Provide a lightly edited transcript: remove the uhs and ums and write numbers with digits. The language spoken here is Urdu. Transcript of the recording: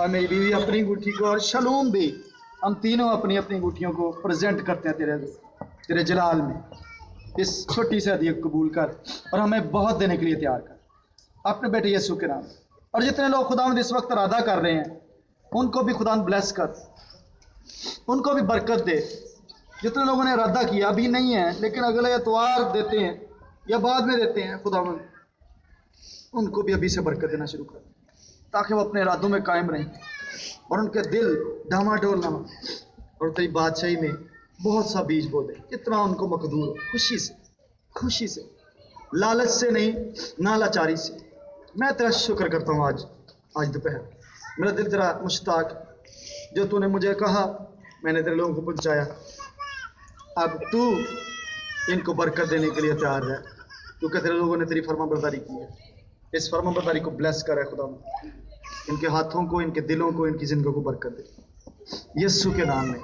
اور میری بیوی اپنی انگوٹھی کو، اور شلوم بھی، ہم تینوں اپنی اپنی انگوٹھیوں کو پریزنٹ کرتے ہیں تیرے جلال میں. اس چھوٹی سی ہدیہ کو قبول کر اور ہمیں بہت دینے کے لیے تیار کر اپنے بیٹے یسوع کے نام. اور جتنے لوگ خداوند اس وقت ارادہ کر رہے ہیں ان کو بھی خداوند بلیس کر، ان کو بھی برکت دے. جتنے لوگوں نے ارادہ کیا ابھی نہیں ہے لیکن اگلے اتوار دیتے ہیں یا بعد میں دیتے ہیں، خداوند ان کو بھی ابھی سے برکت دینا شروع کر تاکہ وہ اپنے ارادوں میں قائم رہیں اور ان کے دل ڈاما ڈول نہ ہو اور تیری بادشاہی میں بہت سا بیج بو دے. اتنا ان کو مقدور ہو، خوشی سے، لالچ سے نہیں، نہ لاچاری سے. میں تیرا شکر کرتا ہوں آج دوپہر میرا دل تیرا مشتاق، جو تو نے مجھے کہا میں نے تیرے لوگوں کو پہنچایا. اب تو ان کو برکت دینے کے لیے تیار ہے کیونکہ تیرے لوگوں نے تیری فرما برداری کی ہے. اس فرما برداری کو بلیس کر ہے خدا، ان کے ہاتھوں کو، ان کے دلوں کو، ان کی زندگیوں کو برکت دے یسوع کے نام میں.